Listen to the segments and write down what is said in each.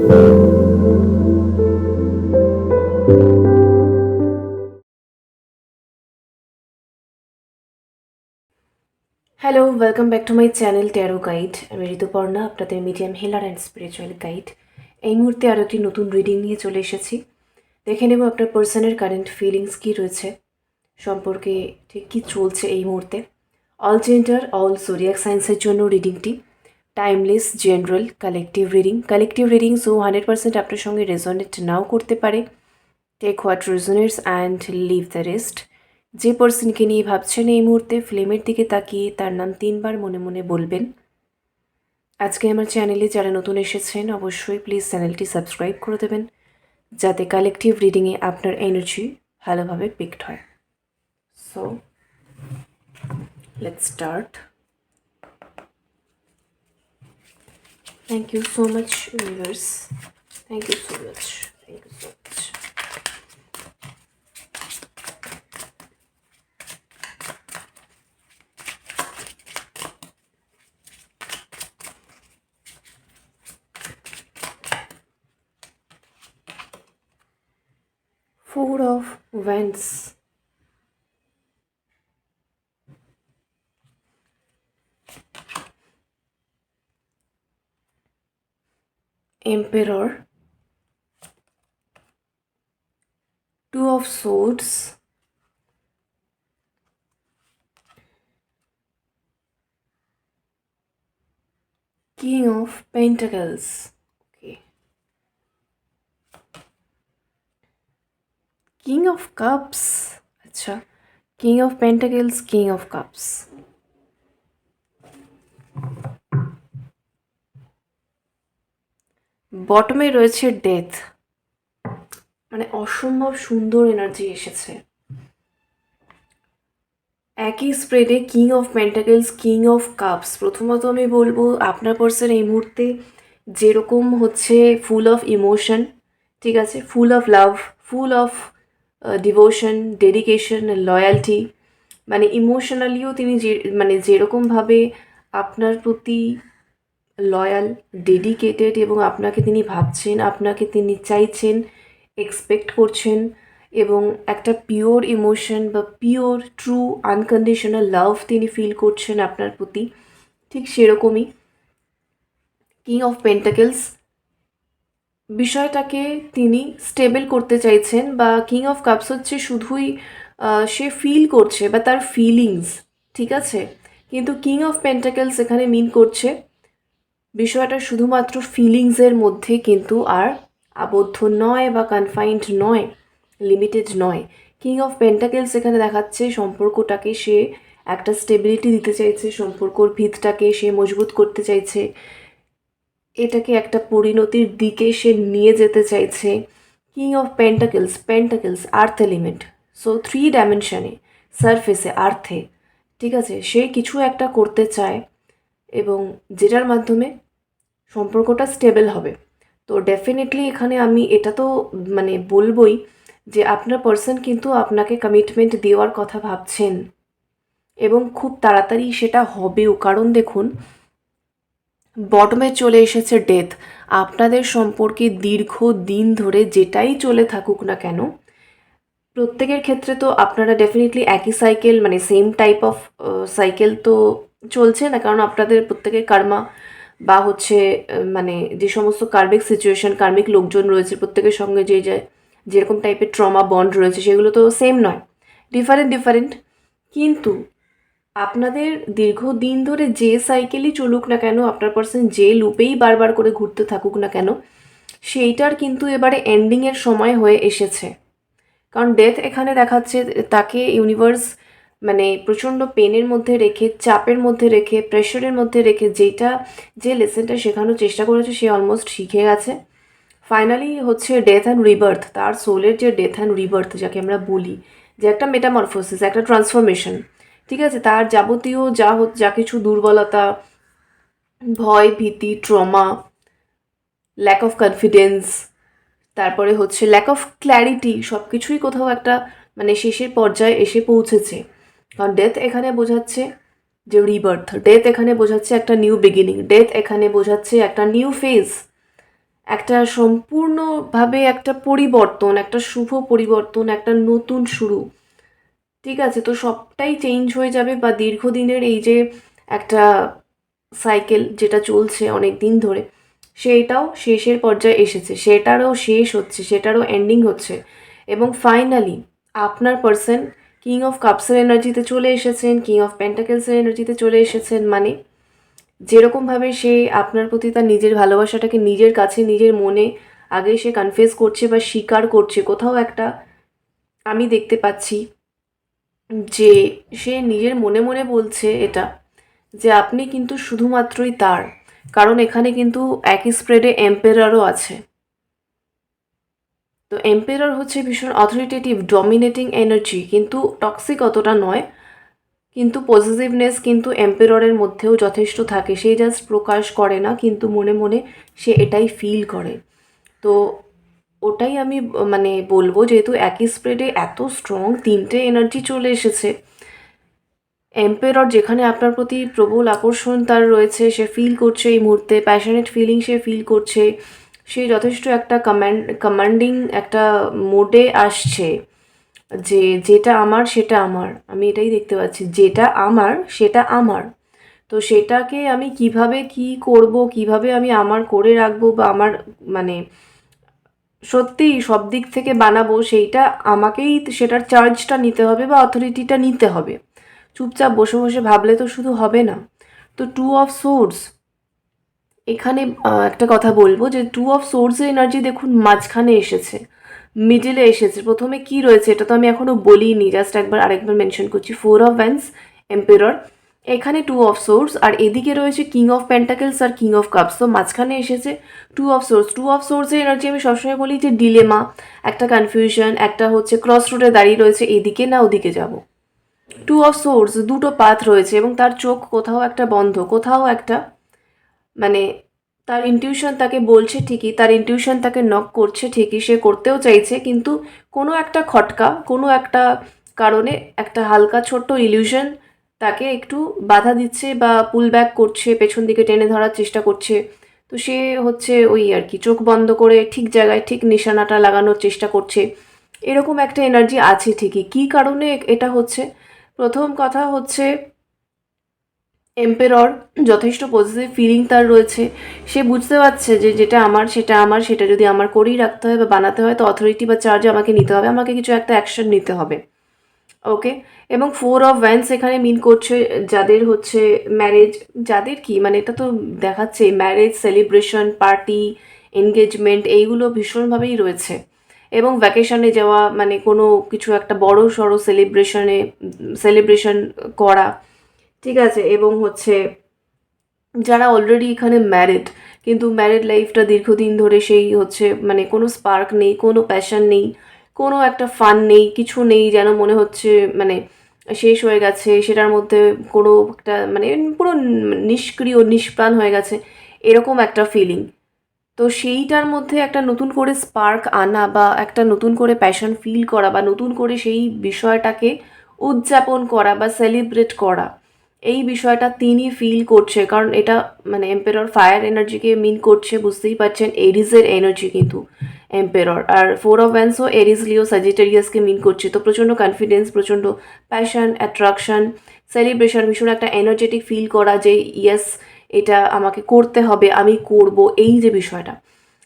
Hello, welcome back to my channel tarot guide. আমি ঋতুপর্ণা, আপনাদের medium healer and spiritual guide. এই মুহূর্তে আরও একটি নতুন রিডিং নিয়ে চলে এসেছি। দেখে নেব আপনার পার্সনের কারেন্ট ফিলিংস কী রয়েছে, সম্পর্কে ঠিক কী চলছে এই মুহূর্তে। অল জেন্ডার, অল জোডিয়াক সায়েন্সের জন্য রিডিংটি timeless, general, collective reading. So 100% আপনার সঙ্গে রেজনেট নাও করতে পারে। Take what resonates and leave the rest. যে পার্সনকে নিয়ে ভাবছেন এই মুহূর্তে, ফ্লেমের দিকে তাকিয়ে তার নাম 3 বার মনে মনে বলবেন। আজকে আমার চ্যানেলে যারা নতুন এসেছেন অবশ্যই প্লিজ চ্যানেলটি সাবস্ক্রাইব করে দেবেন, যাতে কালেকটিভ রিডিংয়ে আপনার এনার্জি ভালোভাবে পিকড হয়। So let's start. Thank you so much universe, thank you so much, thank you so much. Four of Wands, Emperor, Two of Swords, King of Pentacles. Okay. King of Cups. আচ্ছা, King of Pentacles, King of Cups. বটমে রয়েছে death, মানে অসম্ভব সুন্দর energy এসেছে। একই স্প্রেডে king of pentacles, king of cups. প্রথমত আমি বলবো আপনার পার্সন এই মুহূর্তে যেরকম হচ্ছে ফুল অফ ইমোশন, ঠিক আছে, full of love, full of devotion, dedication, loyalty, মানে ইমোশনালিও তিনি মানে যেরকমভাবে আপনার প্রতি লয়াল, ডেডিকেটেড, এবং আপনাকে তিনি ভাবছেন, আপনাকে তিনি চাইছেন, এক্সপেক্ট করছেন, এবং একটা পিওর ইমোশন বা পিওর ট্রু আনকন্ডিশনাল লাভ তিনি ফিল করছেন আপনার প্রতি, ঠিক সেরকমই কিং অফ পেন্টাকেলস বিষয়টাকে তিনি স্টেবল করতে চাইছেন, বা কিং অফ কাপস হচ্ছে শুধুই সে ফিল করছে বা তার ফিলিংস, ঠিক আছে, কিন্তু কিং অফ পেন্টাকেলস এখানে মিন করছে বিষয়টা শুধুমাত্র ফিলিংসের মধ্যে কিন্তু আর আবদ্ধ নয় বা কনফাইন্ড নয়, লিমিটেড নয়। কিং অফ পেন্টাকেলস এখানে দেখাচ্ছে সম্পর্কটাকে সে একটা স্টেবিলিটি দিতে চাইছে, সম্পর্কর ভিতটাকে সে মজবুত করতে চাইছে, এটাকে একটা পরিণতির দিকে সে নিয়ে যেতে চাইছে। King of pentacles, pentacles earth element, so 3 ডাইমেনশনে, সারফেসে, আর্থে, ঠিক আছে, সে কিছু একটা করতে চায় এবং যেটার মাধ্যমে সম্পর্কটা স্টেবল হবে। তো ডেফিনেটলি এখানে আমি এটা তো মানে বলবই যে আপনার পার্সন কিন্তু আপনাকে কমিটমেন্ট দেওয়ার কথা ভাবছেন, এবং খুব তাড়াতাড়ি সেটা হবেও। কারণ দেখুন, বটমে চলে এসেছে ডেথ। আপনাদের সম্পর্কে দীর্ঘ দিন ধরে যেটাই চলে থাকুক না কেন, প্রত্যেকের ক্ষেত্রে তো আপনারা ডেফিনেটলি একই সাইকেল, মানে সেম টাইপ অফ সাইকেল তো চলছে না, কারণ আপনাদের প্রত্যেকের কার্মা বা হচ্ছে মানে যে সমস্ত কার্মিক সিচুয়েশন, কার্মিক লোকজন রয়েছে, প্রত্যেকের সঙ্গে যেরকম টাইপের ট্রমা বন্ড রয়েছে সেগুলো তো সেম নয়, ডিফারেন্ট। কিন্তু আপনাদের দীর্ঘদিন ধরে যে সাইকেলই চলুক না কেন, আপনার পার্সন যে লুপেই বারবার করে ঘুরতে থাকুক না কেন, সেইটার কিন্তু এবারে এন্ডিংয়ের সময় হয়ে এসেছে। কারণ ডেথ এখানে দেখাচ্ছে তাকে ইউনিভার্স মানে প্রচণ্ড পেনের মধ্যে রেখে, চাপের মধ্যে রেখে, প্রেশারের মধ্যে রেখে যে লেসেনটা শেখানোর চেষ্টা করেছে সে অলমোস্ট শিখে গেছে। ফাইনালি হচ্ছে ডেথ অ্যান্ড রিবার্থ, তার সোলের যে ডেথ অ্যান্ড রিবার্থ যাকে আমরা বলি, যে একটা মেটামরফোসিস, একটা ট্রান্সফরমেশন, ঠিক আছে, তার যাবতীয় যা কিছু দুর্বলতা, ভয়, ভীতি, ট্রমা, ল্যাক অফ কনফিডেন্স, তারপরে হচ্ছে ল্যাক অফ ক্ল্যারিটি, সব কিছুই কোথাও একটা মানে শেষের পর্যায়ে এসে পৌঁছেছে। কারণ ডেথ এখানে বোঝাচ্ছে যে রিবার্থ, ডেথ এখানে বোঝাচ্ছে একটা নিউ বিগিনিং, ডেথ এখানে বোঝাচ্ছে একটা নিউ ফেজ, একটা সম্পূর্ণভাবে একটা পরিবর্তন, একটা শুভ পরিবর্তন, একটা নতুন শুরু। ঠিক আছে, তো সবটাই চেঞ্জ হয়ে যাবে, বা দীর্ঘদিনের এই যে একটা সাইকেল যেটা চলছে অনেক দিন ধরে, সেইটাও শেষের পর্যায়ে এসেছে, সেটারও শেষ হচ্ছে, সেটারও এন্ডিং হচ্ছে। এবং ফাইনালি আপনার পার্সন কিং অফ কাপসের এনার্জিতে চলে এসেছেন, কিং অফ পেন্টাকেলসের এনার্জিতে চলে এসেছেন। মানে যেরকমভাবে সে আপনার প্রতি তার নিজের ভালোবাসাটাকে নিজের কাছে, নিজের মনে আগে সে কনফেস করছে বা স্বীকার করছে, কোথাও একটা আমি দেখতে পাচ্ছি যে সে নিজের মনে মনে বলছে এটা, যে আপনি কিন্তু শুধুমাত্রই তার। কারণ এখানে কিন্তু একই স্প্রেডে এম্পেরারও আছে। তো এম্পেরার হচ্ছে ভীষণ অথরিটেটিভ, ডমিনেটিং এনার্জি, কিন্তু টক্সিক অতটা নয়। কিন্তু পজিটিভনেস কিন্তু এম্পেররের মধ্যেও যথেষ্ট থাকে, সে জাস্ট প্রকাশ করে না, কিন্তু মনে মনে সে এটাই ফিল করে। তো ওটাই আমি মানে বলবো, যেহেতু একই স্প্রেডে এত স্ট্রং তিনটে এনার্জি চলে এসেছে, এম্পেরর যেখানে আপনার প্রতি প্রবল আকর্ষণ তার রয়েছে, সে ফিল করছে এই মুহূর্তে, প্যাশনেট ফিলিং সে ফিল করছে, সে যথেষ্ট একটা কমান্ডিং একটা মোডে আসছে, যে যেটা আমার সেটা আমার, আমি এটাই দেখতে পাচ্ছি, যেটা আমার সেটা আমার। তো সেটাকে আমি কিভাবে কি করব, কিভাবে আমি আমার করে রাখবো, বা আমার মানে সত্যিই সব দিক থেকে বানাবো, সেইটা আমাকেই সেটার চার্জটা নিতে হবে বা অথরিটিটা নিতে হবে। চুপচাপ বসে বসে ভাবলে তো শুধু হবে না। তো টু অফ সোর্স, এখানে একটা কথা বলবো যে টু অফ সোর্সের এনার্জি দেখুন মাঝখানে এসেছে, মিডিলে এসেছে। প্রথমে কি রয়েছে এটা তো আমি এখনো বলিনি, জাস্ট আরেকবার মেনশন করছি, ফোর অফ ভ্যান্স, এম্পেরর, এখানে টু অফ সোর্স, আর এদিকে রয়েছে কিং অফ পেন্টাকেলস আর কিং অফ কাপস। তো মাঝখানে এসেছে two of swords. Two of সোর্সের এনার্জি আমি সবসময় বলি যে ডিলেমা, একটা কনফিউশন, একটা হচ্ছে ক্রস রোডে দাঁড়িয়ে রয়েছে, এদিকে না ওদিকে যাব। টু অফ সোর্স, দুটো পাথ রয়েছে এবং তার চোখ কোথাও একটা বন্ধ, কোথাও একটা মানে তার ইনটিউশন তাকে বলছে ঠিকই, তার ইনটিউশন তাকে নক করছে ঠিকই, সে করতেও চাইছে, কিন্তু কোনো একটা খটকা, কোনো একটা কারণে একটা হালকা ছোট্ট ইলিউশন তাকে একটু বাধা দিচ্ছে বা পুল ব্যাক করছে, পেছন দিকে টেনে ধরার চেষ্টা করছে। তো সে হচ্ছে ওই আর কি চোখ বন্ধ করে ঠিক জায়গায় ঠিক নিশানাটা লাগানোর চেষ্টা করছে, এরকম একটা এনার্জি আছে ঠিকই। কী কারণে এটা হচ্ছে? প্রথম কথা হচ্ছে এম্পেরর যথেষ্ট পজিটিভ ফিলিং তার রয়েছে, সে বুঝতে পারছে যে যেটা আমার সেটা আমার, সেটা যদি আমার করেই রাখতে হয় বা বানাতে হয়, তো অথরিটি বা চার্জ আমাকে নিতে হবে, আমাকে কিছু একটা অ্যাকশন নিতে হবে। ওকে। এবং ফোর অফ ভ্যান্স এখানে মিন করছে যাদের হচ্ছে ম্যারেজ, যাদের কি মানে এটা তো দেখাচ্ছে ম্যারেজ, সেলিব্রেশন, পার্টি, এনগেজমেন্ট, এইগুলো ভীষণভাবেই রয়েছে। এবং ভ্যাকেশনে যাওয়া, মানে কোনো কিছু একটা বড় সড়ো সেলিব্রেশন করা, ঠিক আছে। এবং হচ্ছে যারা অলরেডি এখানে ম্যারিড, কিন্তু ম্যারিড লাইফটা দীর্ঘদিন ধরে সেই হচ্ছে মানে কোনো স্পার্ক নেই, কোনো প্যাশন নেই, কোনো একটা ফান নেই, কিছু নেই, যেন মনে হচ্ছে মানে শেষ হয়ে গেছে, সেটার মধ্যে কোনো একটা মানে পুরো নিষ্ক্রিয় নিষ্প্রাণ হয়ে গেছে, এরকম একটা ফিলিং। তো সেইটার মধ্যে একটা নতুন করে স্পার্ক আনা, বা একটা নতুন করে প্যাশন ফিল করা, বা নতুন করে সেই বিষয়টাকে উদযাপন করা বা সেলিব্রেট করা, এই বিষয়টা তিনি ফিল করছে। কারণ এটা মানে এম্পেরর ফায়ার এনার্জিকে মিন করছে, বুঝতেই পারছেন, এরিজের এনার্জি কিন্তু এম্পেরর, আর ফোর অফ ভ্যান্সও এরিজ, লিও, স্যাজিটেরিয়াসকে মিন করছে। তো প্রচণ্ড কনফিডেন্স, প্রচণ্ড প্যাশন, অ্যাট্রাকশন, সেলিব্রেশন, ভীষণ একটা এনার্জেটিক ফিল করা যে ইয়েস এটা আমাকে করতে হবে, আমি করব, এই যে বিষয়টা।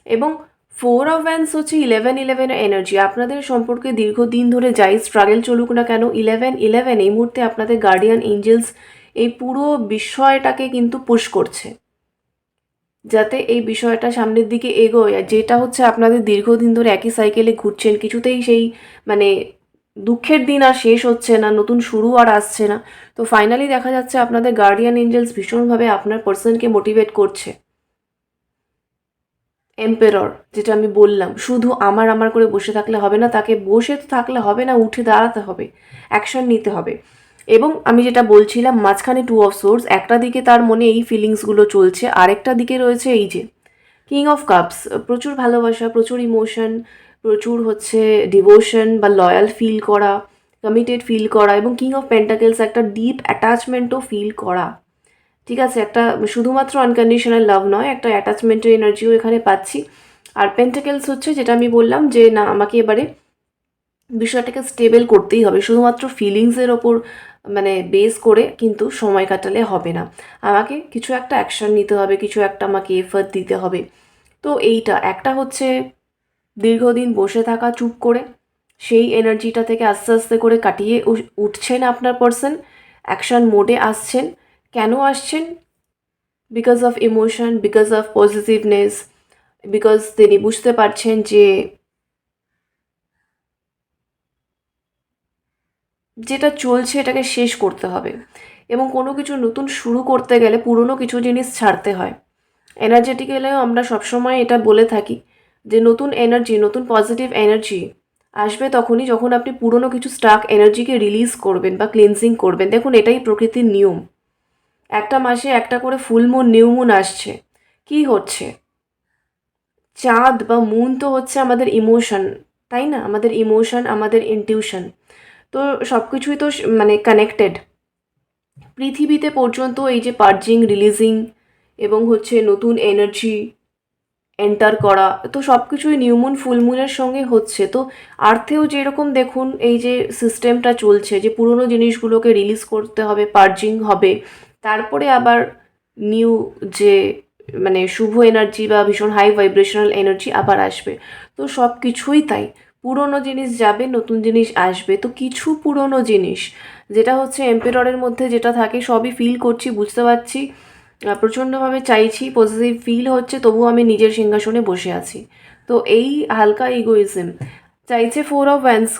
এবং ফোর অফ ভ্যান্স হচ্ছে 11-11 এনার্জি। আপনাদের সম্পর্কে দীর্ঘদিন ধরে যাই স্ট্রাগল চলুক না কেন, 11-11 এই মুহূর্তে আপনাদের গার্ডিয়ান এঞ্জেলস এই পুরো বিষয়টাকে কিন্তু পুশ করছে, যাতে এই বিষয়টা সামনের দিকে এগোয়। আর যেটা হচ্ছে আপনাদের দীর্ঘদিন ধরে একই সাইকেলে ঘুরছেন, কিছুতেই সেই মানে দুঃখের দিন আর শেষ হচ্ছে না, নতুন শুরু আর আসছে না। তো ফাইনালি দেখা যাচ্ছে আপনাদের গার্ডিয়ান এঞ্জেলস ভীষণভাবে আপনার পার্সনকে মোটিভেট করছে। এম্পেরর, যেটা আমি বললাম, শুধু আমার আমার করে বসে থাকলে হবে না, তাকে বসে তো থাকলে হবে না, উঠে দাঁড়াতে হবে, অ্যাকশন নিতে হবে। এবং আমি যেটা বলছিলাম মাঝখানে টু অফ সোর্স, একটা দিকে তার মনে এই ফিলিংসগুলো চলছে, আরেকটা দিকে রয়েছে এই যে কিং অফ কাপস, প্রচুর ভালোবাসা, প্রচুর ইমোশন, প্রচুর হচ্ছে ডিভোশন বা লয়াল ফিল করা, কমিটেড ফিল করা, এবং কিং অফ পেন্টাকেলস একটা ডিপ অ্যাটাচমেন্টও ফিল করা। ঠিক আছে, একটা শুধুমাত্র আনকন্ডিশনাল লাভ নয়, একটা অ্যাটাচমেন্টের এনার্জিও এখানে পাচ্ছি। আর পেন্টাকেলস হচ্ছে যেটা আমি বললাম যে না, আমাকে এবারে বিষয়টাকে স্টেবল করতেই হবে, শুধুমাত্র ফিলিংসের ওপর মানে বেস করে কিন্তু সময় কাটালে হবে না, আমাকে কিছু একটা অ্যাকশন নিতে হবে, কিছু একটা আমাকে এফর্ট দিতে হবে। তো এইটা একটা হচ্ছে দীর্ঘদিন বসে থাকা চুপ করে, সেই এনার্জিটা থেকে আস্তে আস্তে করে কাটিয়ে উঠছেন আপনার পার্সন, অ্যাকশন মোডে আসছেন। কেন আসছেন? Because of emotion, because of positiveness, because তিনি বুঝতে পারছেন যে যেটা চলছে এটাকে শেষ করতে হবে, এবং কোনো কিছু নতুন শুরু করতে গেলে পুরনো কিছু জিনিস ছাড়তে হয়। এনার্জেটিক্যালিও আমরা সবসময় এটা বলে থাকি যে নতুন এনার্জি, নতুন পজিটিভ এনার্জি আসবে তখনই যখন আপনি পুরনো কিছু স্টাক এনার্জিকে রিলিজ করবেন বা ক্লিনজিং করবেন। দেখুন, এটাই প্রকৃতির নিয়ম। একটা মাসে একটা করে ফুল মুন, নিউ মুন আসছে। কি হচ্ছে? চাঁদ বা মুন তো হচ্ছে আমাদের ইমোশন, তাই না? আমাদের ইমোশন, আমাদের ইনটিউশন, তো সব কিছুই তো মানে কানেক্টেড। পৃথিবীতে পর্যন্ত এই যে পার্জিং, রিলিজিং এবং হচ্ছে নতুন এনার্জি এন্টার করা, তো সব কিছুই নিউমুন ফুলমুনের সঙ্গে হচ্ছে। তো আর্থেও যেরকম দেখুন এই যে সিস্টেমটা চলছে, যে পুরনো জিনিসগুলোকে রিলিজ করতে হবে, পার্জিং হবে, তারপরে আবার নিউ যে মানে শুভ এনার্জি বা ভীষণ হাই ভাইব্রেশনাল এনার্জি আবার আসবে। তো সব কিছুই তাই, পুরনো জিনিস যাবে, নতুন জিনিস আসবে। তো কিছু পুরনো জিনিস যেটা হচ্ছে এম্পেররের মধ্যে যেটা থাকে, সবই ফিল করছি, বুঝতে পারছি, প্রচণ্ডভাবে চাইছি, পজিটিভ ফিল হচ্ছে, তবুও আমি নিজের সিংহাসনে বসে আছি। তো এই হালকা ইগোইজম চাইছে। ফোর অফ ওয়ান্স,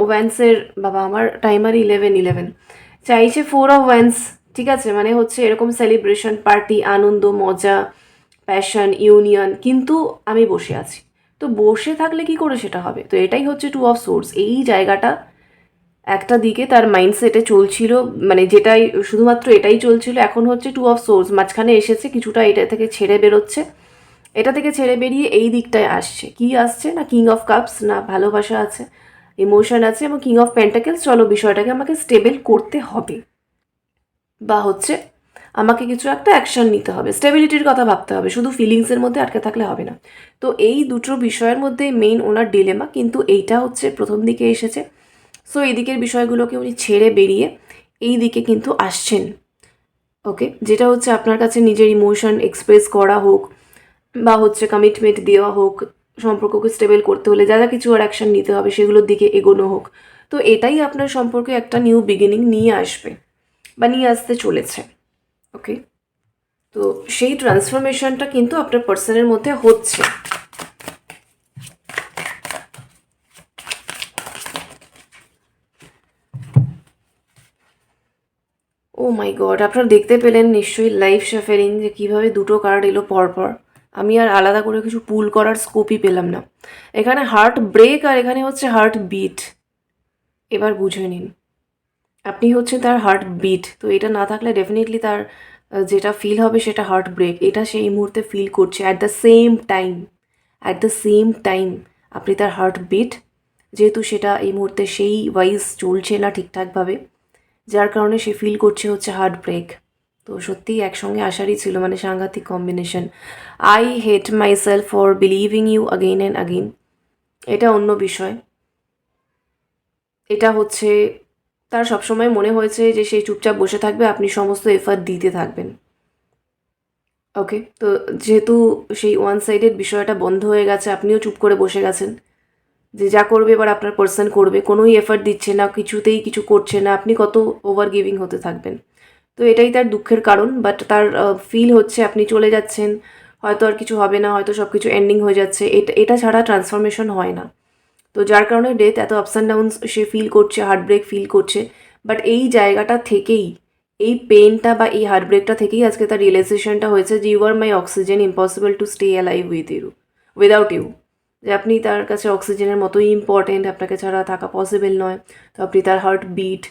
ওয়ান্সের বাবা আমার টাইমার 11:11 চাইছে। ফোর অফ ওয়ান্স, ঠিক আছে, মানে হচ্ছে এরকম সেলিব্রেশন, পার্টি, আনন্দ, মজা, প্যাশন, ইউনিয়ন, কিন্তু আমি বসে আছি। তো বসে থাকলে কি করে সেটা হবে? তো এটাই হচ্ছে টু অফ সোর্স। এই জায়গাটা একটা দিকে তার মাইন্ডসেটে চলছিল, মানে যেটাই শুধুমাত্র এটাই চলছিল, এখন হচ্ছে টু অফ সোর্স মাঝখানে এসেছে, কিছুটা এটা থেকে ছেড়ে বেরোচ্ছে, এটা থেকে ছেড়ে বেরিয়ে এই দিকটায় আসছে। কি আসছে না, কিং অফ কাপস, না ভালোবাসা আছে, ইমোশন আছে, এবং কিং অফ পেন্টাকেলস। চলো বিষয়টাকে আমাকে স্টেবল করতে হবে, বা হচ্ছে আমাকে কিছু একটা অ্যাকশন নিতে হবে, স্টেবিলিটির কথা ভাবতে হবে, শুধু ফিলিংসের মধ্যে আটকে থাকলে হবে না। তো এই দুটো বিষয়ের মধ্যে মেইন ওনার ডিলেমা, কিন্তু এইটা হচ্ছে প্রথম দিকে এসেছে। সো এই দিকের বিষয়গুলোকে উনি ছেড়ে বেরিয়ে এই দিকে কিন্তু আসছেন। ওকে, যেটা হচ্ছে আপনার কাছে নিজের ইমোশন এক্সপ্রেস করা হোক, বা হচ্ছে কমিটমেন্ট দেওয়া হোক, সম্পর্ককে স্টেবল করতে হলে যা যা কিছু আর অ্যাকশন নিতে হবে সেগুলোর দিকে এগোনো হোক। তো এটাই আপনার সম্পর্কে একটা নিউ বিগিনিং নিয়ে আসবে, বা নিয়ে আসতে চলেছে। ওকে, তো সেই ট্রান্সফরমেশনটা কিন্তু আপনার পার্সনের মধ্যে হচ্ছে। ও মাই গড, আপনারা দেখতে পেলেন নিশ্চয়ই লাইভ শেফারিং যে কীভাবে দুটো কার্ড এলো পরপর। আমি আর আলাদা করে কিছু পুল করার স্কোপই পেলাম না। এখানে হার্ট ব্রেক আর এখানে হচ্ছে হার্ট বিট। এবার বুঝে নিন, আপনি হচ্ছে তার হার্ট বিট। তো এটা না থাকলে ডেফিনেটলি তার যেটা ফিল হবে সেটা হার্ট ব্রেক। এটা সেই মুহূর্তে ফিল করছে। At the same time, at the same time আপনি তার হার্ট বিট, যেহেতু সেটা এই মুহূর্তে সেই ওয়াইজ চলছে না ঠিকঠাকভাবে, যার কারণে সে ফিল করছে হচ্ছে হার্ট ব্রেক। তো সত্যিই একসঙ্গে আসারই ছিল, মানে সাংঘাতিক combination. I hate myself for believing you again and again, এটা অন্য বিষয়। এটা হচ্ছে তার সবসময় মনে হয়েছে যে সে চুপচাপ বসে থাকবে, আপনি সমস্ত এফার্ট দিতে থাকবেন। ওকে, তো যেহেতু সেই ওয়ান সাইডেড বিষয়টা বন্ধ হয়ে গেছে, আপনিও চুপ করে বসে গেছেন যে যা করবে এবার আপনার পার্সন করবে, কোনোই এফার্ট দিচ্ছে না, কিছুতেই কিছু করছে না, আপনি কত ওভার গিভিং হতে থাকবেন। তো এটাই তার দুঃখের কারণ। বাট তার ফিল হচ্ছে আপনি চলে যাচ্ছেন, হয়তো আর কিছু হবে না, হয়তো সব কিছু এন্ডিং হয়ে যাচ্ছে, এটা এটা ছাড়া ট্রান্সফরমেশন হয় না। তো যার কারণে ডেথ এত আপস অ্যান্ড ডাউনস সে ফিল করছে, হার্টব্রেক ফিল করছে। বাট এই জায়গাটা থেকেই, এই পেনটা বা এই হার্টব্রেকটা থেকেই আজকে তার রিয়েলাইজেশনটা হয়েছে যে you are my oxygen, impossible to stay alive without you. যে আপনি তার কাছে অক্সিজেনের মতোই ইম্পর্টেন্ট, আপনাকে ছাড়া থাকা পসিবল নয়। তো আপনি তার হার্ট বিট।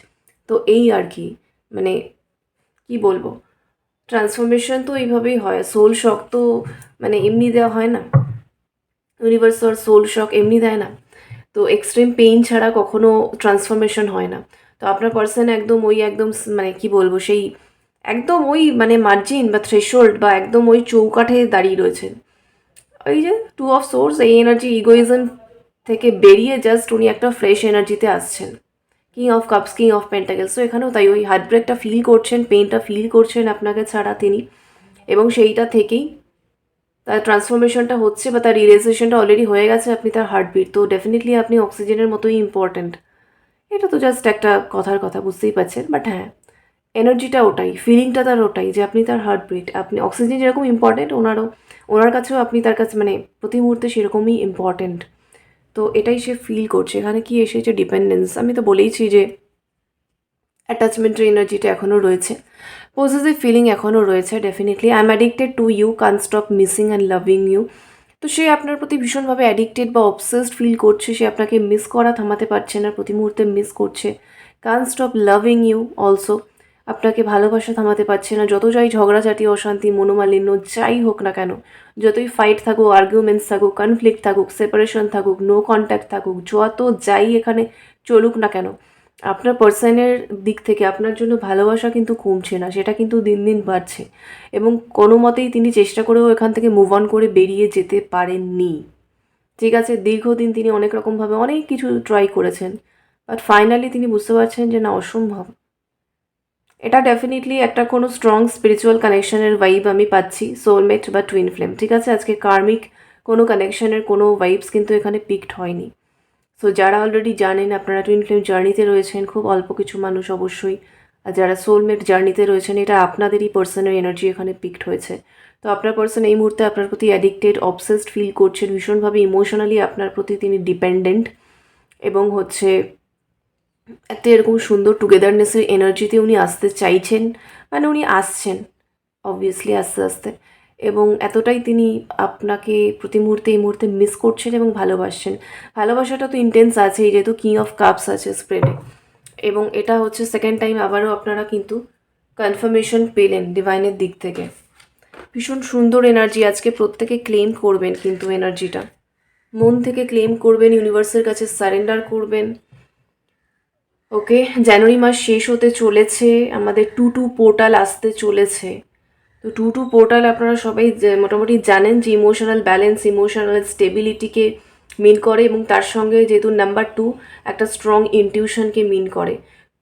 তো এই আর কি, মানে কি বলবো, ট্রান্সফরমেশন তো এইভাবেই হয়। সোল শক তো মানে এমনি দেওয়া হয় না, ইউনিভার্স আর সোল শক এমনি দেয় না। তো এক্সট্রিম পেইন ছাড়া কখনো ট্রান্সফরমেশন হয় না। তো আপনার পার্সন একদম ওই একদম মানে কি বলবো, সেই একদম ওই মানে মার্জিন বা থ্রেশোল্ড বা একদম ওই চৌকাঠে দাঁড়িয়ে রয়েছেন। ওই যে 2 অফ সোর্স, এই এনার্জি ইগোইজম থেকে বেরিয়ে জাস্ট উনি একটা ফ্রেশ এনার্জিতে আসছেন। King of cups, king of pentacles, তো এখানেও তাই ওই হার্ট ব্রেকটা ফিল করছেন, পেইনটা ফিল করছেন আপনাকে ছাড়া তিনি, এবং সেইটা থেকেই তার ট্রান্সফরমেশনটা হচ্ছে বা তার রিয়েলাইজেশনটা অলরেডি হয়ে গেছে আপনি তার হার্টবিট। তো ডেফিনেটলি আপনি অক্সিজেনের মতোই ইম্পর্ট্যান্ট। এটা তো জাস্ট একটা কথার কথা, বুঝতেই পারছেন, বাট হ্যাঁ, এনার্জিটা ওটাই, ফিলিংটা তার ওটাই যে আপনি তার হার্টবিট। আপনি অক্সিজেন যেরকম ইম্পর্ট্যান্ট, ওনার কাছেও আপনি তার কাছে মানে প্রতি মুহূর্তে সেরকমই ইম্পর্ট্যান্ট। তো এটাই সে ফিল করছে। এখানে কি এসেছে? ডিপেন্ডেন্স। আমি তো বলেইছি যে অ্যাটাচমেন্টের এনার্জিটা এখনও রয়েছে, পজিটিভ ফিলিং এখনও রয়েছে। Definitely I am addicted to you, can stop missing and loving you. তো সে আপনার প্রতি ভীষণভাবে অ্যাডিক্টেড বা অবসেসড ফিল করছে। সে আপনাকে মিস করা থামাতে পারছে না, প্রতি মুহূর্তে মিস করছে। কান স্টপ লাভিং ইউ অলসো, আপনাকে ভালোবাসা থামাতে পারছে না। যত যাই ঝগড়াঝাটি, অশান্তি, মনোমালিন্য যাই হোক না কেন, যতই ফাইট থাকুক, আর্গুমেন্টস থাকুক, কনফ্লিক্ট থাকুক, সেপারেশন থাকুক, নো কন্ট্যাক্ট থাকুক, যত যাই এখানে চলুক না কেন, আপনার পার্সনের দিক থেকে আপনার জন্য ভালোবাসা কিন্তু কমছে না, সেটা কিন্তু দিন দিন বাড়ছে। এবং কোনো মতেই তিনি চেষ্টা করেও এখান থেকে মুভ অন করে বেরিয়ে যেতে পারেননি। ঠিক আছে, দীর্ঘদিন তিনি অনেক রকমভাবে অনেক কিছু ট্রাই করেছেন, বাট ফাইনালি তিনি বুঝতে পারছেন যে না, অসম্ভব। এটা ডেফিনেটলি একটা কোনো স্ট্রং স্পিরিচুয়াল কানেকশনের ভাইব আমি পাচ্ছি, সোলমেট বা টুইন ফ্লেম। ঠিক আছে, আজকে কার্মিক কোনো কানেকশনের কোনো ভাইবস কিন্তু এখানে পিকড হয়নি। সো যারা অলরেডি জানেন আপনারা টুইন ফ্লেম জার্নিতে রয়েছেন, খুব অল্প কিছু মানুষ অবশ্যই, আর যারা সোলমেট জার্নিতে রয়েছেন, এটা আপনাদেরই পার্সনের এনার্জি এখানে পিকড হয়েছে। তো আপনার পার্সন এই মুহূর্তে আপনার প্রতি অ্যাডিক্টেড, অবসেসড ফিল করছেন, ভীষণভাবে ইমোশনালি আপনার প্রতি তিনি ডিপেন্ডেন্ট, এবং হচ্ছে একটা এরকম সুন্দর টুগেদারনেসের এনার্জিতে উনি আসতে চাইছেন, মানে উনি আসছেন অবভিয়াসলি আস্তে আস্তে, এবং এতটাই তিনি আপনাকে প্রতি মুহূর্তে এই মুহূর্তে মিস করছেন এবং ভালোবাসছেন। ভালোবাসাটা তো ইন্টেন্স আছেই, যেহেতু কিং অফ কাপস আছে স্প্রেডে, এবং এটা হচ্ছে সেকেন্ড টাইম আবারও আপনারা কিন্তু কনফার্মেশন পেলেন ডিভাইনের দিক থেকে। ভীষণ সুন্দর এনার্জি আজকে, প্রত্যেকে ক্লেম করবেন কিন্তু এনার্জিটা, মন থেকে ক্লেম করবেন, ইউনিভার্সের কাছে সারেন্ডার করবেন। ওকে, জানুয়ারি মাস শেষ হতে চলেছে, আমাদের 2-2 পোর্টাল আসতে চলেছে। তো 2-2 পোর্টাল আপনারা সবাই মোটামুটি জানেন যে ইমোশনাল ব্যালেন্স, ইমোশনাল স্টেবিলিটিকে মিন করে, এবং তার সঙ্গে যেহেতু নাম্বার 2 একটা স্ট্রং ইনটিউশনকে মিন করে।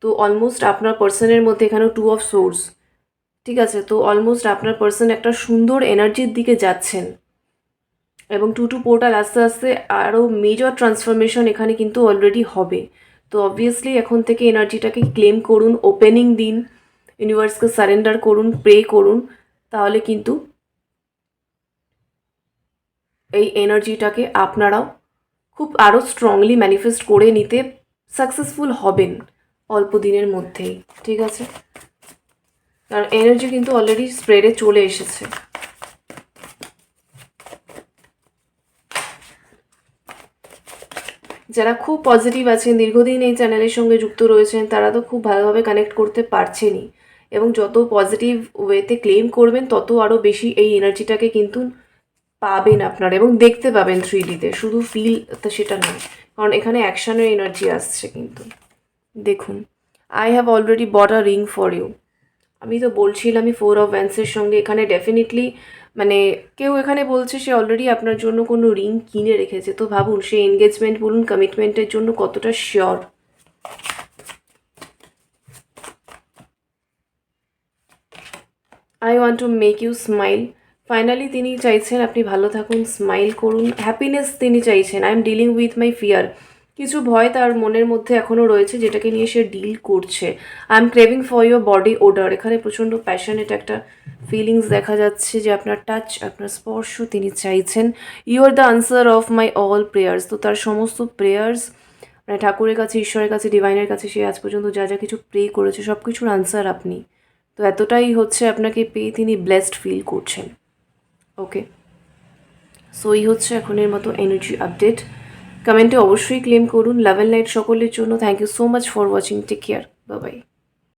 তো অলমোস্ট আপনার পার্সনের মধ্যে এখানেও 2 অফ সোর্স, ঠিক আছে, তো অলমোস্ট আপনার পার্সন একটা সুন্দর এনার্জির দিকে যাচ্ছেন, এবং 2-2 পোর্টাল আস্তে আস্তে আরও মেজর ট্রান্সফরমেশন এখানে কিন্তু অলরেডি হবে। তো অবভিয়াসলি এখন থেকে এনার্জিটাকে ক্লেম করুন, ওপেনিং দিন, ইউনিভার্সকে সারেন্ডার করুন, প্রে করুন, তাহলে কিন্তু এই এনার্জিটাকে আপনারাও খুব আরও স্ট্রংলি ম্যানিফেস্ট করে নিতে সাকসেসফুল হবেন অল্প দিনের মধ্যেই। ঠিক আছে, কারণ এনার্জি কিন্তু অলরেডি স্প্রেডে চলে এসেছে। যারা খুব পজিটিভ আছেন, দীর্ঘদিন এই চ্যানেলের সঙ্গে যুক্ত রয়েছেন, তারা তো খুব ভালোভাবে কানেক্ট করতে পারছেনই, এবং যত পজিটিভ ওয়েতে ক্লেম করবেন তত আরও বেশি এই এনার্জিটাকে কিন্তু পাবেন আপনারা, এবং দেখতে পাবেন 3Dতে, শুধু ফিল তো সেটা নয়, কারণ এখানে অ্যাকশনের এনার্জি আসছে কিন্তু। দেখুন, I have already bought a ring for you. আমি তো বলছিলামই 4 অফ ওয়ান্সের সঙ্গে এখানে ডেফিনেটলি মানে কেউ এখানে বলছে সে অলরেডি আপনার জন্য কোনো রিং কিনে রেখেছে। তো ভাবুন সে এনগেজমেন্ট বলুন, কমিটমেন্টের জন্য কতটা sure. I want to make you smile. Finally তিনি চাইছেন আপনি ভালো থাকুন, স্মাইল করুন, হ্যাপিনেস তিনি চাইছেন। I am dealing with my fear. কিছু ভয় তার মনের মধ্যে এখনও রয়েছে, যেটাকে নিয়ে সে ডিল করছে। I am craving for your body order. এখানে প্রচণ্ড প্যাশনেট একটা ফিলিংস দেখা যাচ্ছে, যে আপনার টাচ, আপনার স্পর্শ তিনি চাইছেন। You are the answer of my all prayers. তো তার সমস্ত প্রেয়ার্স, মানে ঠাকুরের কাছে, ঈশ্বরের কাছে, ডিভাইনের কাছে সে আজ পর্যন্ত যা যা কিছু প্রে করেছে সব কিছুর আনসার আপনি। তো এতটাই হচ্ছে আপনাকে পেয়ে তিনি ব্লেসড ফিল করছেন। ওকে, সো এই হচ্ছে এখনের মতো এনার্জি আপডেট। কমেন্টে অবশ্যই ক্লেম করুন। লাভ অ্যান্ড লাইট সকলের জন্য। Thank you so much for watching. Take care, bye by.